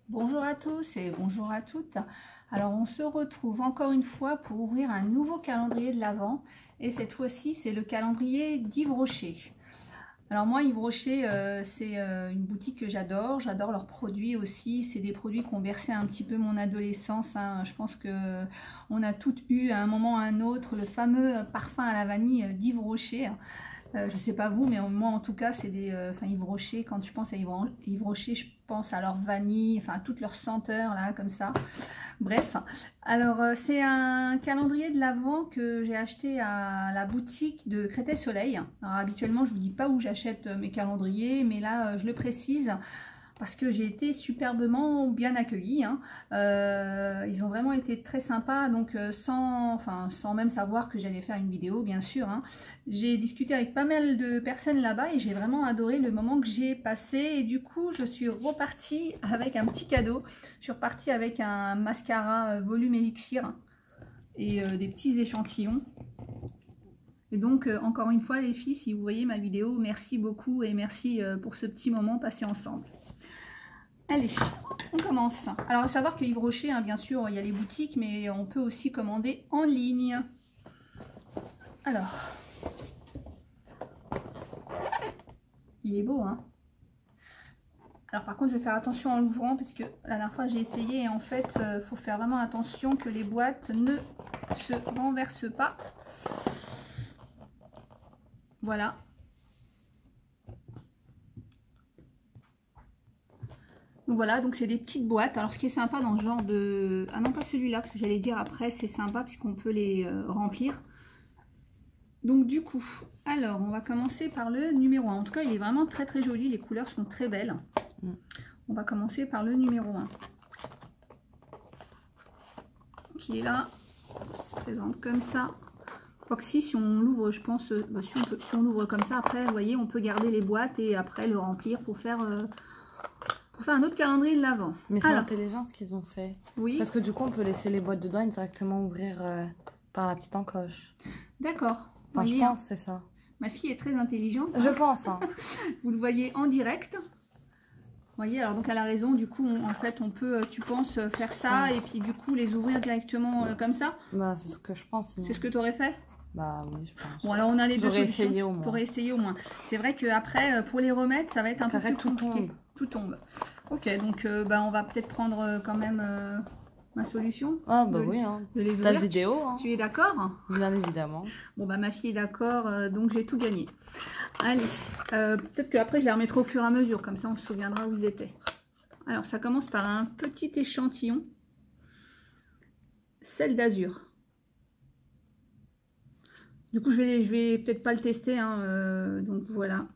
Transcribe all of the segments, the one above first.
Bonjour à tous et bonjour à toutes. Alors on se retrouve encore une fois pour ouvrir un nouveau calendrier de l'Avent et cette fois-ci c'est le calendrier d'Yves Rocher. Alors moi Yves Rocher c'est une boutique que j'adore leurs produits aussi, c'est des produits qui ont bercé un petit peu mon adolescence, hein. Je pense que on a toutes eu à un moment ou à un autre le fameux parfum à la vanille d'Yves Rocher. Je sais pas vous, mais moi en tout cas, c'est des. Yves Rocher, quand je pense à Yves Rocher, je pense à leur vanille, enfin toutes leurs senteurs là, comme ça. Bref, alors c'est un calendrier de l'Avent que j'ai acheté à la boutique de Créteil-Soleil. Alors habituellement, je vous dis pas où j'achète mes calendriers, mais là, je le précise. Parce que j'ai été superbement bien accueillie, hein. Ils ont vraiment été très sympas, donc sans même savoir que j'allais faire une vidéo, bien sûr, hein. J'ai discuté avec pas mal de personnes là-bas et j'ai vraiment adoré le moment que j'ai passé. Et du coup, je suis repartie avec un petit cadeau. Je suis repartie avec un mascara volume élixir et des petits échantillons. Et donc, encore une fois, les filles, si vous voyez ma vidéo, merci beaucoup et merci pour ce petit moment passé ensemble. Allez, on commence. Alors, à savoir que Yves Rocher, hein, bien sûr, il y a les boutiques, mais on peut aussi commander en ligne. Alors, il est beau, hein. Alors, par contre, je vais faire attention en l'ouvrant, parce que la dernière fois, j'ai essayé, et en fait, il faut faire vraiment attention que les boîtes ne se renversent pas. Voilà. Donc voilà, donc c'est des petites boîtes. Alors ce qui est sympa dans ce genre de... Ah non, pas celui-là, parce que j'allais dire après, c'est sympa puisqu'on peut les remplir. Donc du coup, alors on va commencer par le numéro 1. En tout cas, il est vraiment très très joli, les couleurs sont très belles. On va commencer par le numéro 1. Qui est là, qui se présente comme ça. Quoique si on l'ouvre, je pense, si on l'ouvre comme ça, après, vous voyez, on peut garder les boîtes et après le remplir pour faire un autre calendrier de l'Avent. Mais c'est intelligent ce qu'ils ont fait. Oui. Parce que du coup, on peut laisser les boîtes dedans et directement ouvrir par la petite encoche. D'accord. Enfin, je pense c'est ça. Ma fille est très intelligente. Je pense. Hein. Vous le voyez en direct. Vous voyez, alors donc elle a raison. Du coup, en fait, on peut, tu penses, faire ça et puis du coup les ouvrir directement comme ça. Bah, c'est ce que je pense. C'est ce que tu aurais fait? Bah oui, je pense. Bon, alors on a les deux solutions. Essayé au moins. T'aurais essayé au moins. C'est vrai qu'après, pour les remettre, ça va être un peu plus compliqué. Tombe. Tout tombe. Ok, donc on va peut-être prendre quand même ma solution. Ah bah oui, hein. De les ouvrir. ouvrir. Ta vidéo. Hein. Tu es d'accord? Bien évidemment. Bon bah ma fille est d'accord, donc j'ai tout gagné. Allez, peut-être qu'après je les remettrai au fur et à mesure, comme ça on se souviendra où ils étaient. Alors ça commence par un petit échantillon. Sel d'azur. Du coup je vais peut-être pas le tester, hein, donc voilà.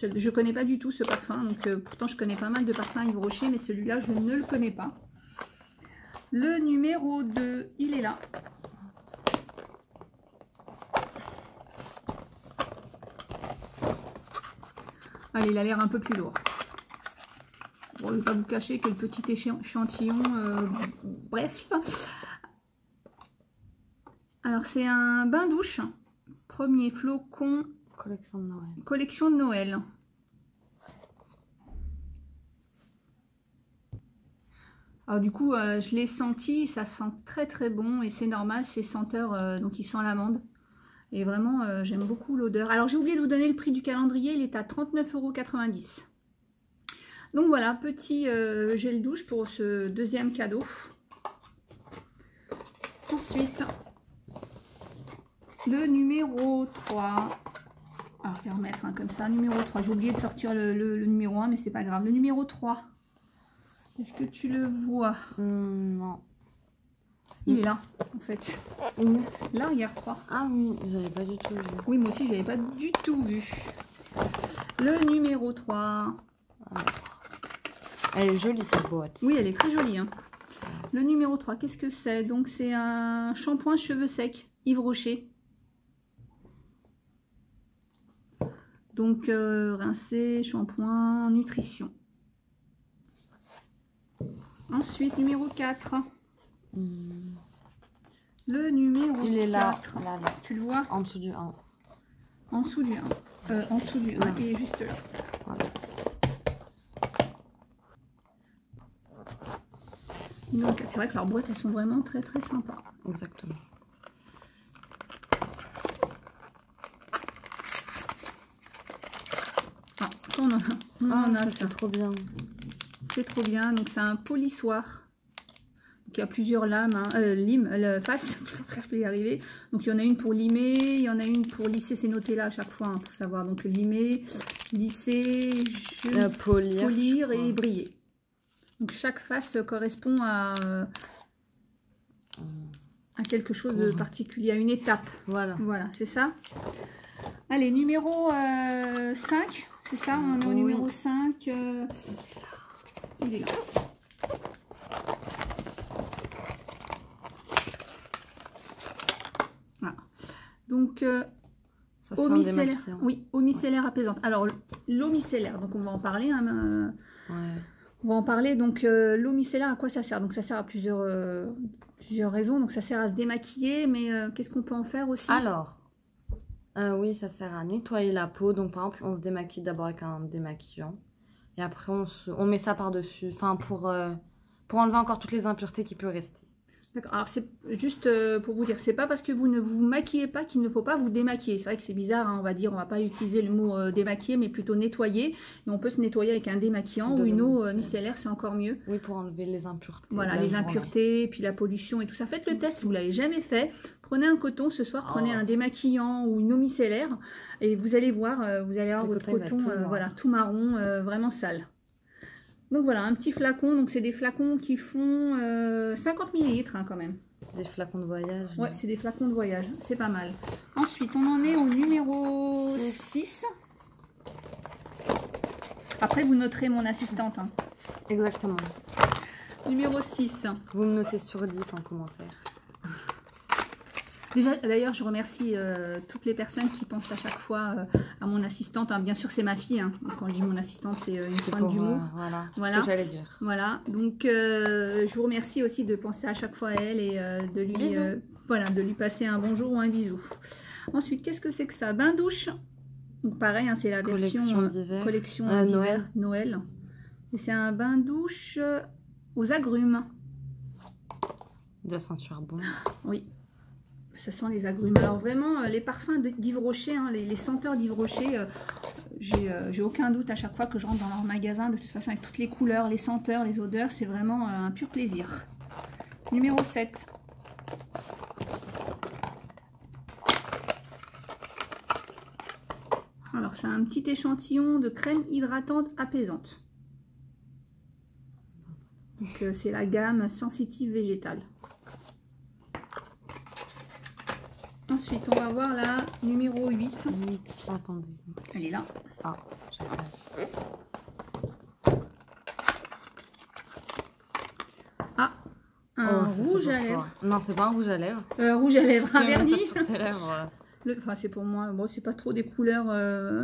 Je connais pas du tout ce parfum, donc pourtant je connais pas mal de parfums Yves Rocher, mais celui-là je ne le connais pas. Le numéro 2, il est là. Allez, il a l'air un peu plus lourd. Bon, je ne vais pas vous cacher que le petit échantillon, bref. Alors, c'est un bain-douche. Premier flocon. Collection de Noël. Collection de Noël. Alors, du coup, je l'ai senti. Ça sent très très bon et c'est normal. Ces senteurs, donc il sent l'amande. Et vraiment, j'aime beaucoup l'odeur. Alors, j'ai oublié de vous donner le prix du calendrier. Il est à 39,90 €. Donc voilà, petit gel douche pour ce deuxième cadeau. Ensuite, le numéro 3. Alors, je vais remettre comme ça. Numéro 3. J'ai oublié de sortir le numéro 1, mais c'est pas grave. Le numéro 3. Est-ce que tu le vois? Non. Il est là, en fait. Où? Là, regarde 3. Ah oui, j'avais pas du tout vu. Oui, moi aussi, j'avais pas du tout vu. Le numéro 3. Alors. Elle est jolie cette boîte. Oui, elle est très jolie. Hein. Le numéro 3, qu'est-ce que c'est? Donc, c'est un shampoing cheveux secs, Yves Rocher. Donc, rincer, shampoing, nutrition. Ensuite, numéro 4. Le numéro 4. Il est là. Tu le vois? En dessous du 1. En dessous du 1. En dessous du 1, il est juste là. Voilà. Donc c'est vrai que leurs boîtes, elles sont vraiment très très sympas. Exactement. Ah, on en a ça. C'est trop bien. C'est trop bien. Donc c'est un polissoir. Donc il y a plusieurs lames, hein, faces, je vais y arriver. Donc il y en a une pour limer, il y en a une pour lisser, c'est noté là à chaque fois, hein, pour savoir. Donc limer, lisser, polir et briller. Donc chaque face correspond à quelque chose de particulier, à une étape. Voilà. Voilà, c'est ça. Allez, numéro 5, c'est ça, on est au numéro 5. Il est là. Voilà. Donc, eau micellaire. Oui, eau micellaire apaisante. Alors, l'eau micellaire, donc on va en parler. Hein, on va en parler. Donc, l'eau micellaire, à quoi ça sert? Donc, ça sert à plusieurs raisons. Donc, ça sert à se démaquiller, mais qu'est-ce qu'on peut en faire aussi? Alors, oui, ça sert à nettoyer la peau. Donc, par exemple, on se démaquille d'abord avec un démaquillant. Et après, on met ça par-dessus. Enfin, pour enlever encore toutes les impuretés qui peuvent rester. D'accord. Alors, c'est juste pour vous dire, c'est pas parce que vous ne vous maquillez pas qu'il ne faut pas vous démaquiller. C'est vrai que c'est bizarre, hein, on va dire, on va pas utiliser le mot démaquiller, mais plutôt nettoyer. Et on peut se nettoyer avec un démaquillant ou une eau micellaire, c'est encore mieux. Oui, pour enlever les impuretés. Voilà, les impuretés, puis la pollution et tout ça. Faites le test si vous l'avez jamais fait. Prenez un coton ce soir, prenez un démaquillant ou une eau micellaire et vous allez voir, votre coton voilà, tout marron, vraiment sale. Donc voilà, un petit flacon. Donc c'est des flacons qui font 50 ml hein, quand même. Des flacons de voyage. Ouais, c'est des flacons de voyage. C'est pas mal. Ensuite, on en est au numéro 6. Après, vous noterez mon assistante. Hein. Exactement. Numéro 6. Vous me notez sur 10 en commentaire. Déjà, d'ailleurs, je remercie toutes les personnes qui pensent à chaque fois à mon assistante. Hein. Bien sûr, c'est ma fille. Hein. Quand je dis mon assistante, c'est une pointe d'humour. Voilà, ce que j'allais dire. Voilà, donc je vous remercie aussi de penser à chaque fois à elle et de lui passer un bonjour ou un bisou. Ensuite, qu'est-ce que c'est que ça? Bain douche. Donc pareil, hein, c'est la version collection Noël. Et c'est un bain douche aux agrumes. Il doit sentir bon. Oui. Ça sent les agrumes. Alors vraiment, les parfums d'Yves Rocher, hein, les senteurs d'Yves Rocher, j'ai aucun doute à chaque fois que je rentre dans leur magasin. De toute façon, avec toutes les couleurs, les senteurs, les odeurs, c'est vraiment un pur plaisir. Numéro 7. Alors, c'est un petit échantillon de crème hydratante apaisante. Donc, c'est la gamme sensitive végétale. Ensuite, on va voir la numéro 8. Attendez. Elle est là. Ah, un rouge à lèvres. Non, c'est pas un rouge à lèvres. Rouge à lèvres, un vernis. Sur tes lèvres, Enfin, c'est pour moi. Bon, c'est pas trop des couleurs,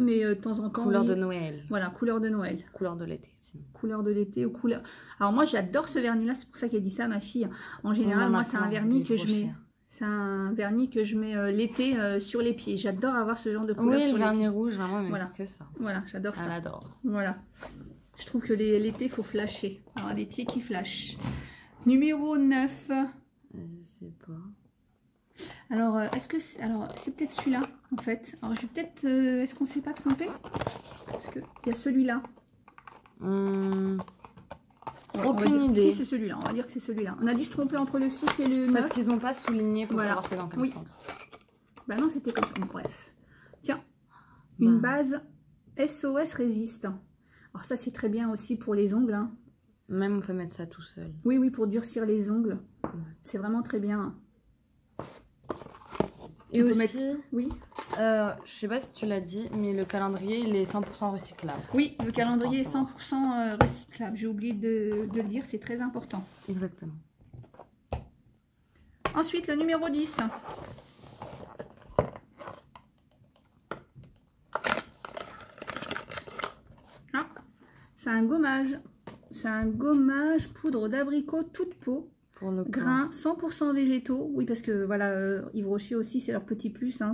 mais de temps en temps. Couleur de Noël. Voilà, couleur de Noël. Couleur de l'été. Couleur de l'été ou couleur. Alors moi, j'adore ce vernis-là. C'est pour ça qu'elle dit ça, ma fille. En général, moi, c'est un vernis que je mets. C'est un vernis que je mets l'été sur les pieds. J'adore avoir ce genre de couleur. Oui, le vernis rouge, vraiment, mais voilà. Que ça. Voilà, j'adore ça. Elle adore. Voilà. Je trouve que l'été, il faut flasher. Alors, des pieds qui flashent. Numéro 9. Je sais pas. Alors, est-ce que c'est... Alors, c'est peut-être celui-là, en fait. Alors, je vais peut-être... est-ce qu'on ne s'est pas trompé? Parce qu'il y a celui-là. Aucune idée. Si, c'est celui-là. On va dire que c'est celui-là. On a dû se tromper entre le 6 et le 9. Parce qu'ils n'ont pas souligné pour savoir c'est dans quel sens. Bah non, c'était comme ça. Bon, bref. Tiens, une base SOS Résiste. Alors ça, c'est très bien aussi pour les ongles. Hein. Même on peut mettre ça tout seul. Oui, oui, pour durcir les ongles. C'est vraiment très bien. Et aussi, oui. Je sais pas si tu l'as dit, mais le calendrier, il est 100% recyclable. Oui, le calendrier est 100% recyclable. J'ai oublié de le dire, c'est très important. Exactement. Ensuite, le numéro 10. Ah, c'est un gommage. C'est un gommage poudre d'abricot toute peau. Pour le grains 100% végétaux. Oui, parce que voilà, Yves Rocher aussi, c'est leur petit plus. Hein,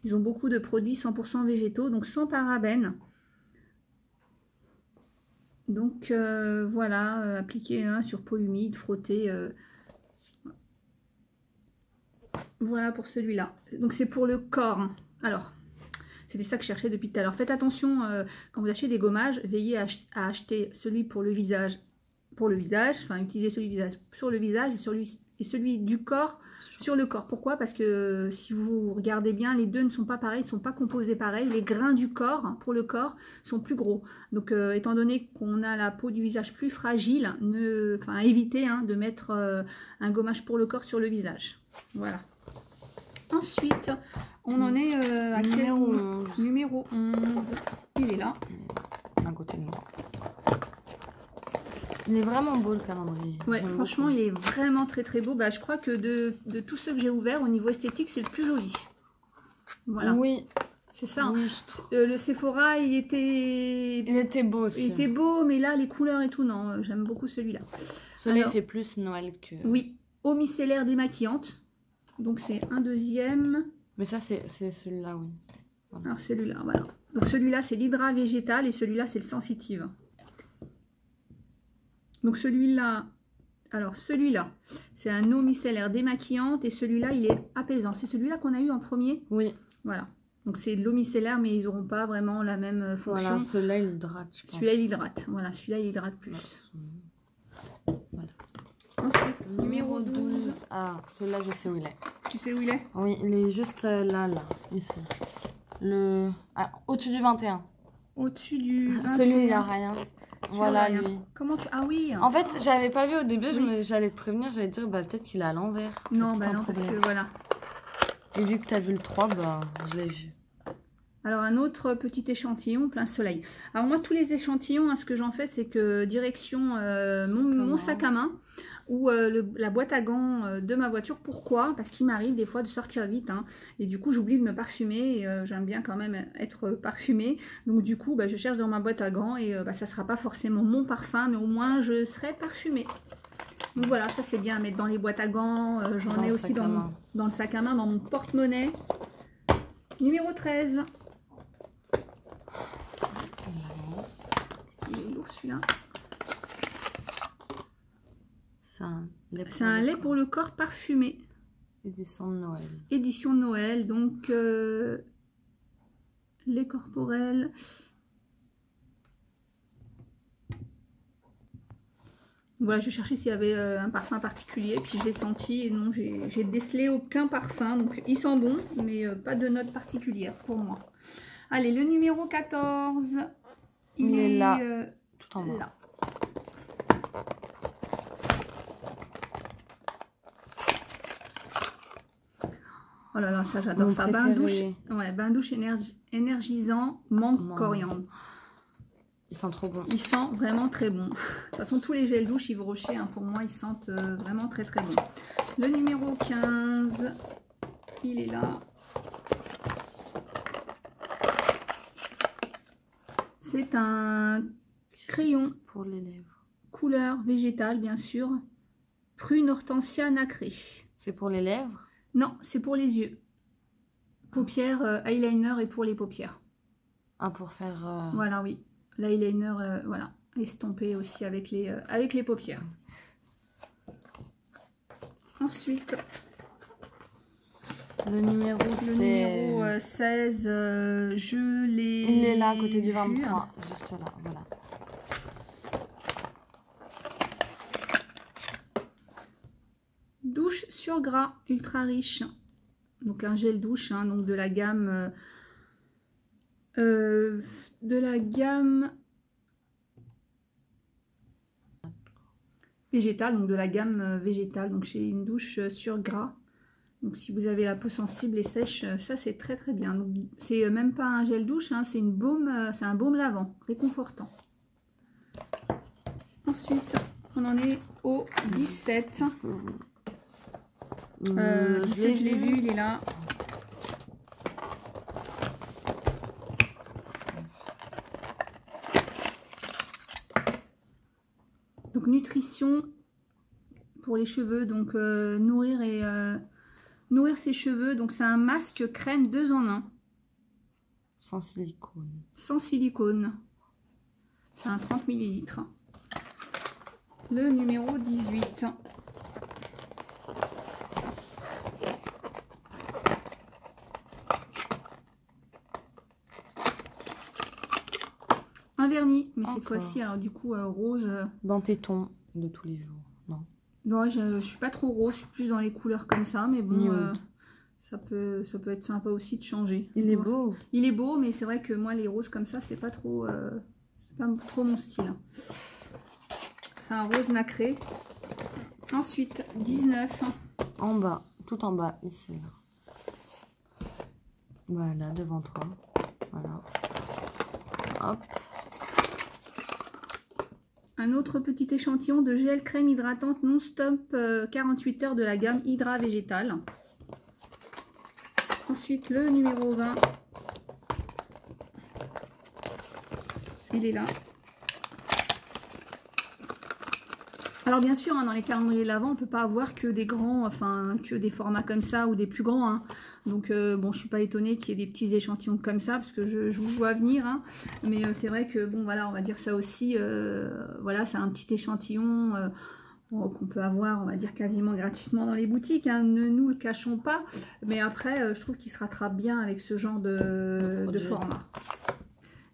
ils ont beaucoup de produits 100% végétaux, donc sans parabènes. Donc voilà, appliquer sur peau humide, frotter. Voilà pour celui-là. Donc c'est pour le corps. Hein. Alors, c'était ça que je cherchais depuis tout à l'heure. Faites attention quand vous achetez des gommages, veillez à acheter celui pour le visage, enfin utilisez celui du visage sur le visage et celui du corps sur le corps. Pourquoi? Parce que si vous regardez bien, les deux ne sont pas pareils, ne sont pas composés pareil. Les grains du corps, pour le corps, sont plus gros. Donc étant donné qu'on a la peau du visage plus fragile, évitez de mettre un gommage pour le corps sur le visage. Voilà. Ensuite, on en est à numéro 11. Numéro 11. Il est là. À côté de moi. Il est vraiment beau le calendrier. Ouais, franchement, il est vraiment très très beau. Bah, je crois que de tous ceux que j'ai ouverts, au niveau esthétique, c'est le plus joli. Voilà. Oui. C'est ça. Oui, le Sephora, il était beau aussi. Il était beau, mais là, les couleurs et tout, non, j'aime beaucoup celui-là. Celui-là, il fait plus Noël que... Oui, eau micellaire démaquillante. Donc, c'est un deuxième. Mais ça, c'est celui-là, oui. Voilà. Alors, celui-là, voilà. Donc, celui-là, c'est l'hydra végétal et celui-là, c'est le sensitive. Donc, celui-là, c'est un eau micellaire démaquillante et celui-là, il est apaisant. C'est celui-là qu'on a eu en premier? Oui. Voilà. Donc, c'est de l'eau micellaire, mais ils n'auront pas vraiment la même fonction. Voilà, celui-là, il hydrate, je pense. Celui-là, il hydrate. Voilà, celui-là, il hydrate plus. Voilà. Ensuite, numéro 12. Ah, celui-là, je sais où il est. Tu sais où il est? Oui, il est juste là, ici. Au-dessus du 21. Au-dessus du 21. Celui, il n'y a rien. Voilà, lui. Comment tu... Ah oui. En fait, j'avais pas vu au début, j'allais te prévenir, j'allais te dire, bah peut-être qu'il est à l'envers. Non, bah non, parce que voilà. Et vu que tu as vu le 3, bah je l'ai vu. Alors, un autre petit échantillon plein soleil. Alors, moi, tous les échantillons, ce que j'en fais, c'est que direction mon sac à main ou la boîte à gants de ma voiture. Pourquoi? Parce qu'il m'arrive des fois de sortir vite. Et du coup, j'oublie de me parfumer. Et j'aime bien quand même être parfumée. Donc, du coup, je cherche dans ma boîte à gants. Et ça ne sera pas forcément mon parfum, mais au moins, je serai parfumée. Donc, voilà, ça, c'est bien à mettre dans les boîtes à gants. J'en ai aussi dans le sac à main, dans mon porte-monnaie. Numéro 13. Il est lourd celui-là. C'est un lait pour le corps parfumé. Édition de Noël. Édition de Noël, donc lait corporel. Voilà, je cherchais s'il y avait un parfum particulier, puis je l'ai senti et non, j'ai décelé aucun parfum. Donc il sent bon, mais pas de note particulière pour moi. Allez, le numéro 14. Il est là, tout en bas. Là. Oh là là, ça j'adore ça. Bain douche, ouais, bain douche énergisant, menthe coriandre. Il sent trop bon. Il sent vraiment très bon. De toute façon, tous les gels douche Yves Rocher, pour moi, ils sentent vraiment très très bon. Le numéro 15, il est là. C'est un crayon pour les lèvres. Couleur végétale, bien sûr. Prune hortensia nacrée. C'est pour les lèvres? Non, c'est pour les yeux. Paupières, eyeliner et pour les paupières. Ah, pour faire... Voilà, oui. L'eyeliner, voilà. Estompé aussi avec les paupières. Ensuite... Le numéro 16, je l'ai... Il est là, à côté du 23. Juste là, voilà. Douche sur gras, ultra riche. Donc un gel douche, donc de la gamme... végétale, donc de la gamme végétale. Donc j'ai une douche sur gras. Donc si vous avez la peau sensible et sèche, ça c'est très très bien. C'est même pas un gel douche, c'est un baume lavant, réconfortant. Ensuite, on en est au 17. 17, je l'ai vu, il est là. Donc nutrition pour les cheveux, donc nourrir ses cheveux. Donc c'est un masque crème 2 en 1. Sans silicone. Sans silicone. C'est un 30 ml. Le numéro 18. Un vernis, mais cette fois-ci, alors du coup, rose. Dans tes tons de tous les jours, non? Non, je suis pas trop rose, je suis plus dans les couleurs comme ça, mais bon, ça peut être sympa aussi de changer. Il est beau. Il est beau, mais c'est vrai que moi, les roses comme ça, c'est pas trop mon style. C'est un rose nacré. Ensuite, 19. En bas, tout en bas, ici. Là. Voilà, devant toi. Voilà. Hop. Un autre petit échantillon de gel crème hydratante non-stop 48 heures de la gamme Hydra Végétal. Ensuite, le numéro 20. Il est là. Alors bien sûr, hein, dans les calendriers de l'Avent, on ne peut pas avoir que des grands, enfin que des formats comme ça ou des plus grands. Hein. Donc bon, je suis pas étonnée qu'il y ait des petits échantillons comme ça, parce que je vous vois venir. Hein. Mais c'est vrai que bon voilà, on va dire ça aussi. Voilà, c'est un petit échantillon qu'on peut avoir, on va dire quasiment gratuitement dans les boutiques. Hein. Ne nous le cachons pas. Mais après, je trouve qu'il se rattrape bien avec ce genre de format.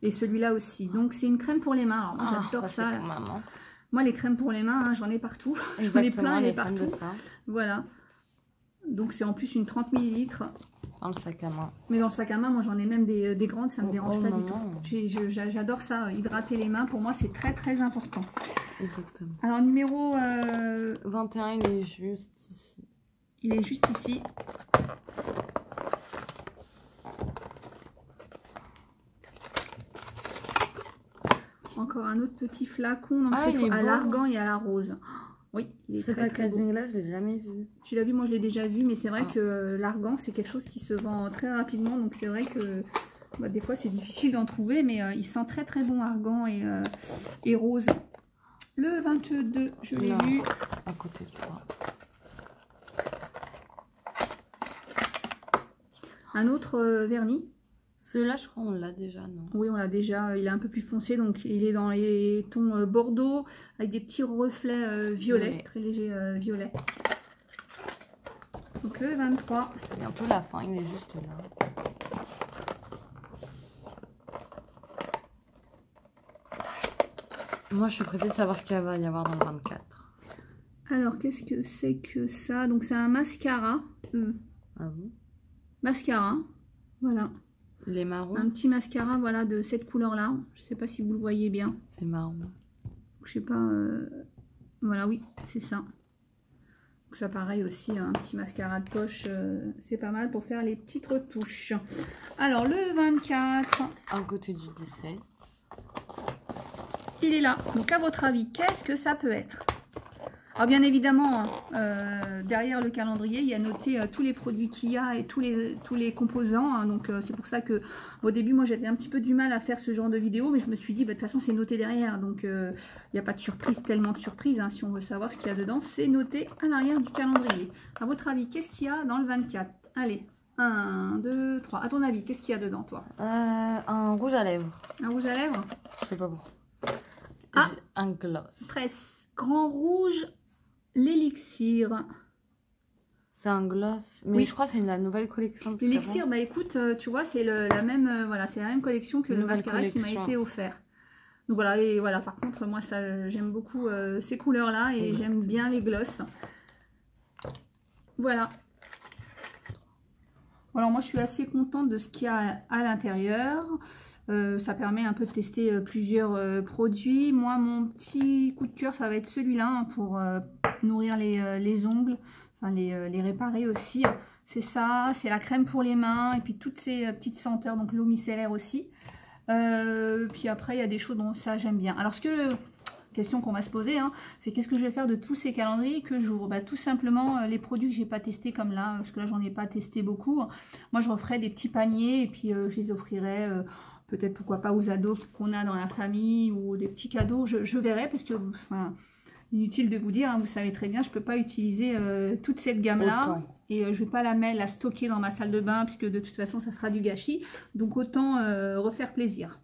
Et celui-là aussi. Donc c'est une crème pour les mains. Alors moi j'adore ça. Moi les crèmes pour les mains, hein, j'en ai partout. J'en ai plein et partout. Voilà. Donc c'est en plus une 30 ml. Dans le sac à main. Mais dans le sac à main, moi j'en ai même des grandes, ça ne me dérange pas du tout. J'adore ça, hydrater les mains, pour moi c'est très très important. Exactement. Alors numéro 21, il est juste ici. Il est juste ici. Encore un autre petit flacon, donc cette fois à l'argan et à la rose. Oui, il est ce packaging-là, je l'ai jamais vu. Tu l'as vu, moi je l'ai déjà vu, mais c'est vrai que l'argan, c'est quelque chose qui se vend très rapidement. Donc c'est vrai que bah, des fois c'est difficile d'en trouver, mais il sent très très bon argan et rose. Le 22, je l'ai vu. À côté de toi. Un autre vernis. Celui-là, je crois on l'a déjà, non? Oui, on l'a déjà. Il est un peu plus foncé, donc il est dans les tons bordeaux, avec des petits reflets violets, très légers violets. Donc le 23. C'est bientôt la fin, il est juste là. Moi, je suis pressée de savoir ce qu'il va y avoir dans le 24. Alors, qu'est-ce que c'est que ça? Donc, c'est un mascara. Ah bon? Mascara, voilà. Les marrons. Un petit mascara, voilà, de cette couleur-là. Je sais pas si vous le voyez bien. C'est marron. Je sais pas. Voilà, oui, c'est ça. Donc ça, pareil aussi, un petit mascara de poche, c'est pas mal pour faire les petites retouches. Alors, le 24. À côté du 17. Il est là. Donc, à votre avis, qu'est-ce que ça peut être? Alors bien évidemment, derrière le calendrier, il y a noté tous les produits qu'il y a et tous les composants. Hein, donc c'est pour ça que au début, moi j'avais un petit peu du mal à faire ce genre de vidéo, mais je me suis dit, bah, de toute façon c'est noté derrière. Donc il n'y a pas de surprise, tellement de surprises. Hein, si on veut savoir ce qu'il y a dedans, c'est noté à l'arrière du calendrier. À votre avis, qu'est-ce qu'il y a dans le 24? Allez, 1, 2, 3. À ton avis, qu'est-ce qu'il y a dedans, toi? Un rouge à lèvres. Un rouge à lèvres? Je sais pas pourquoi. Ah, un gloss. Presse. Grand rouge. L'élixir. C'est un gloss, mais oui. Je crois que c'est la nouvelle collection. L'élixir, bah écoute, tu vois, c'est la même, voilà, c'est la même collection que le mascara qui m'a été offert. Donc voilà, et voilà. Par contre, moi, ça, j'aime beaucoup ces couleurs-là et j'aime bien les gloss. Voilà. Alors moi, je suis assez contente de ce qu'il y a à l'intérieur. Ça permet un peu de tester plusieurs produits. Moi, mon petit coup de cœur, ça va être celui-là hein, pour nourrir les ongles, enfin les réparer aussi. C'est ça, c'est la crème pour les mains et puis toutes ces petites senteurs, donc l'eau micellaire aussi. Puis après, il y a des choses dont ça j'aime bien. Alors, question qu'on va se poser, hein, c'est qu'est-ce que je vais faire de tous ces calendriers que j'ouvre? Bah, tout simplement les produits que j'ai pas testés comme là, parce que là j'en ai pas testé beaucoup. Moi, je referai des petits paniers et puis je les offrirai. Peut-être pourquoi pas aux ados qu'on a dans la famille ou des petits cadeaux, je verrai parce que enfin, inutile de vous dire, hein, vous savez très bien, je ne peux pas utiliser toute cette gamme-là et je ne vais pas la stocker dans ma salle de bain puisque de toute façon ça sera du gâchis. Donc autant refaire plaisir.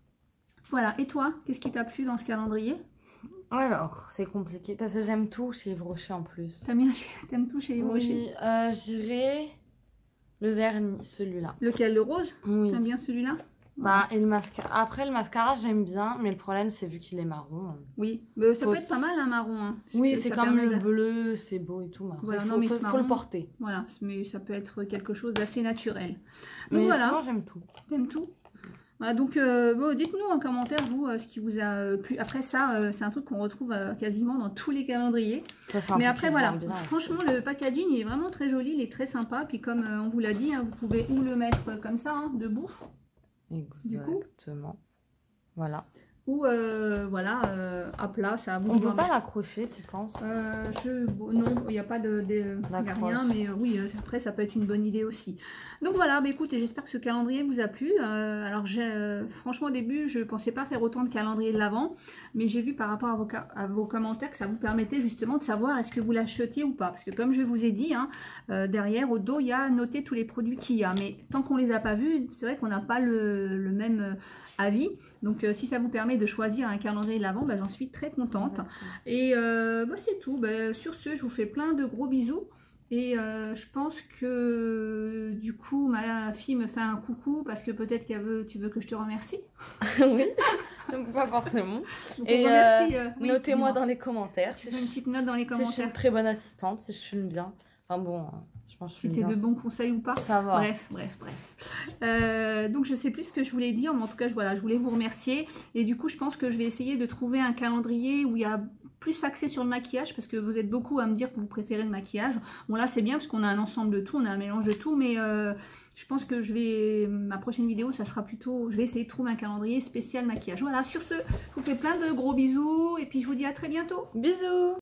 Voilà, et toi, qu'est-ce qui t'a plu dans ce calendrier? Alors, c'est compliqué parce que j'aime tout chez Yves Rocher en plus. T'aimes tout chez Yves Rocher? Oui, je dirais le vernis, celui-là. Lequel, le rose? Oui. T'aimes bien celui-là? Bah, et le mascara. Après, le mascara, j'aime bien, mais le problème, c'est vu qu'il est marron. Oui, mais ça peut être pas mal un marron. Hein, oui, c'est comme le bleu, c'est beau et tout. Voilà, il non, mais faut le porter. Voilà, mais ça peut être quelque chose d'assez naturel. Donc mais voilà. Sinon, j'aime tout. T'aimes tout? Voilà, donc, bon, dites-nous en commentaire, vous, ce qui vous a plu. Après ça, c'est un truc qu'on retrouve quasiment dans tous les calendriers. Mais après, voilà, franchement, le packaging, il est vraiment très joli, il est très sympa. Puis comme on vous l'a dit, hein, vous pouvez ou le mettre comme ça, hein, debout. Exactement. Voilà. Ou voilà, à plat, ça vous. On peut pas l'accrocher, tu penses? Non, il n'y a pas de rien, mais oui, après ça peut être une bonne idée aussi. Donc voilà, bah, écoutez, j'espère que ce calendrier vous a plu. Alors franchement au début, je ne pensais pas faire autant de calendriers de l'Avent, mais j'ai vu par rapport à vos commentaires que ça vous permettait justement de savoir est-ce que vous l'achetiez ou pas. Parce que comme je vous ai dit, hein, derrière au dos, il y a noté tous les produits qu'il y a. Mais tant qu'on ne les a pas vus, c'est vrai qu'on n'a pas le même avis. Donc si ça vous permet de choisir un calendrier de l'Avent, bah, j'en suis très contente. Et bah, c'est tout. Bah, sur ce, je vous fais plein de gros bisous. Et je pense que du coup ma fille me fait un coucou parce que peut-être tu veux que je te remercie. Oui, pas forcément. Donc, et oui, notez-moi dans les commentaires. Si une petite note dans les commentaires. Si je suis une très bonne assistante, si je filme bien. Enfin bon, je pense que si t'es de bons conseils ou pas. Ça va. Bref. Donc je sais plus ce que je voulais dire, mais en tout cas voilà, je voulais vous remercier. Et du coup je pense que je vais essayer de trouver un calendrier où il y a plus axé sur le maquillage, parce que vous êtes beaucoup à me dire que vous préférez le maquillage. Bon là c'est bien parce qu'on a un ensemble de tout, on a un mélange de tout, mais je pense que ma prochaine vidéo ça sera plutôt, je vais essayer de trouver un calendrier spécial maquillage. Voilà, sur ce, je vous fais plein de gros bisous et puis je vous dis à très bientôt. Bisous.